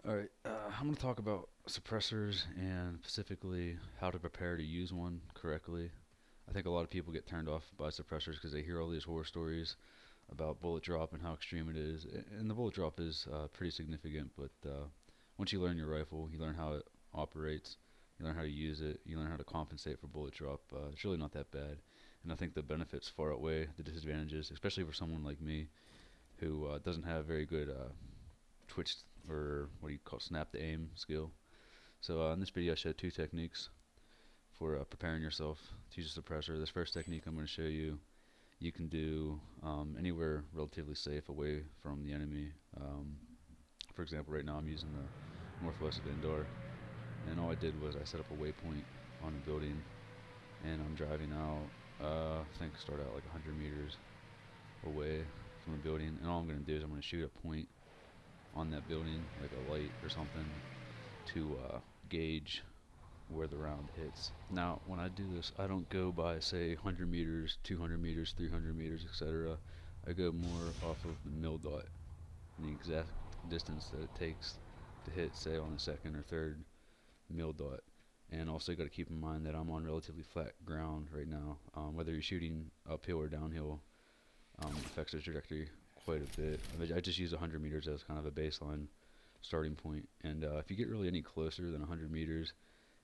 Alright, I'm going to talk about suppressors and specifically how to prepare to use one correctly. I think a lot of people get turned off by suppressors because they hear all these horror stories about bullet drop and how extreme it is. And the bullet drop is pretty significant, but once you learn your rifle, you learn how it operates, you learn how to use it, you learn how to compensate for bullet drop. It's really not that bad. And I think the benefits far outweigh the disadvantages, especially for someone like me who doesn't have very good twitch or what do you call snap to aim skill. So in this video I showed two techniques for preparing yourself to use a suppressor. This first technique I'm going to show you, you can do anywhere relatively safe away from the enemy. For example, right now I'm using the northwest of Indore, and all I did was I set up a waypoint on a building, and I'm driving out, I think start out like 100 meters away from the building, and all I'm going to do is I'm going to shoot a point on that building, like a light or something, to gauge where the round hits. Now, when I do this, I don't go by, say, 100 meters, 200 meters, 300 meters, etc. I go more off of the mil dot, the exact distance that it takes to hit, say, on the second or third mil dot. And also, you got to keep in mind that I'm on relatively flat ground right now. Whether you're shooting uphill or downhill affects the trajectory quite a bit. I just use 100 meters as kind of a baseline starting point, and if you get really any closer than 100 meters,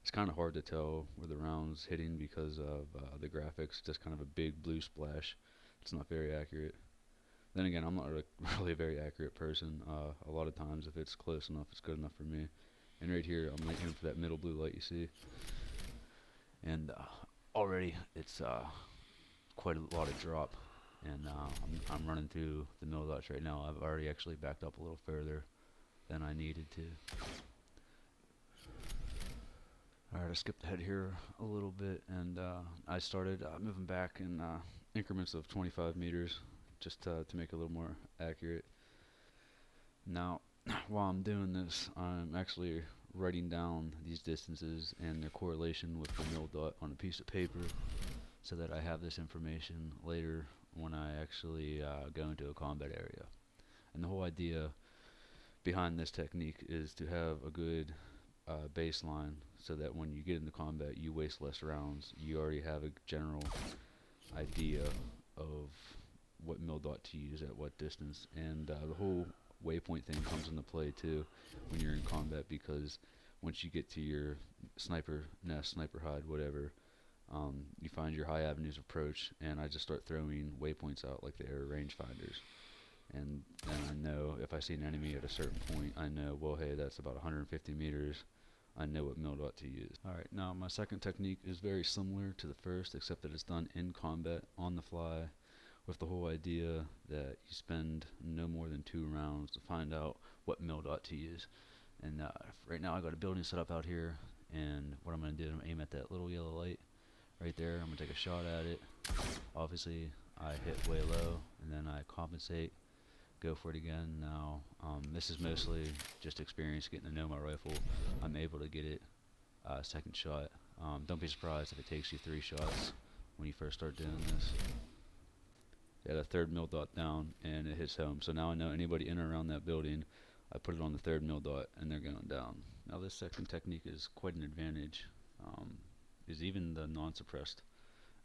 it's kind of hard to tell where the round's hitting because of the graphics. Just kind of a big blue splash. It's not very accurate. Then again, I'm not really a very accurate person. A lot of times, if it's close enough, it's good enough for me. And right here, I'm aiming for that middle blue light you see, and already it's quite a lot of drop. And I'm running through the mill dots right now. I've already actually backed up a little further than I needed to. Alright, I skipped ahead here a little bit, and I started moving back in increments of 25 meters just to make it a little more accurate. Now, while I'm doing this, I'm actually writing down these distances and their correlation with the mill dot on a piece of paper so that I have this information later when I actually go into a combat area. And the whole idea behind this technique is to have a good baseline so that when you get into combat you waste less rounds. You already have a general idea of what mil dot to use at what distance, and the whole waypoint thing comes into play too when you're in combat, because once you get to your sniper nest, sniper hide, whatever, you find your high avenues of approach, and I just start throwing waypoints out like they are rangefinders. And then I know if I see an enemy at a certain point, I know, well, hey, that's about 150 meters. I know what mil dot to use. Alright, now my second technique is very similar to the first, except that it's done in combat, on the fly, with the whole idea that you spend no more than 2 rounds to find out what mil dot to use. And right now I got a building set up out here, and what I'm going to do is I'm going to aim at that little yellow light right there. I'm going to take a shot at it. Obviously I hit way low, and then I compensate, go for it again. Now this is mostly just experience getting to know my rifle. I'm able to get it second shot. Don't be surprised if it takes you 3 shots when you first start doing this. Yeah, the third mil dot down and it hits home. So now I know anybody in or around that building, I put it on the third mil dot and they're going down. Now this second technique is quite an advantage, is even the non-suppressed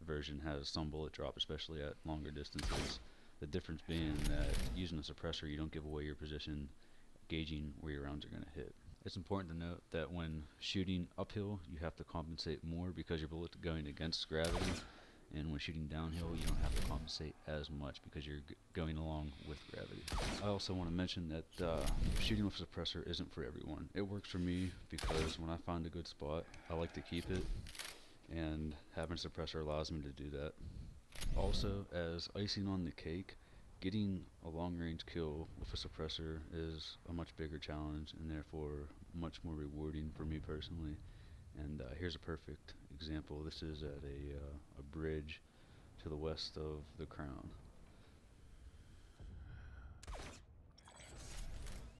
version has some bullet drop, especially at longer distances. The difference being that using a suppressor, you don't give away your position, gauging where your rounds are going to hit. It's important to note that when shooting uphill, you have to compensate more because your bullet's going against gravity, and when shooting downhill, you don't have to compensate as much because you're going along with gravity. I also want to mention that shooting with a suppressor isn't for everyone. It works for me because when I find a good spot, I like to keep it, and having a suppressor allows me to do that. Also, as icing on the cake, getting a long-range kill with a suppressor is a much bigger challenge and therefore much more rewarding for me personally. And here's a perfect example. This is at a bridge to the west of the Crown.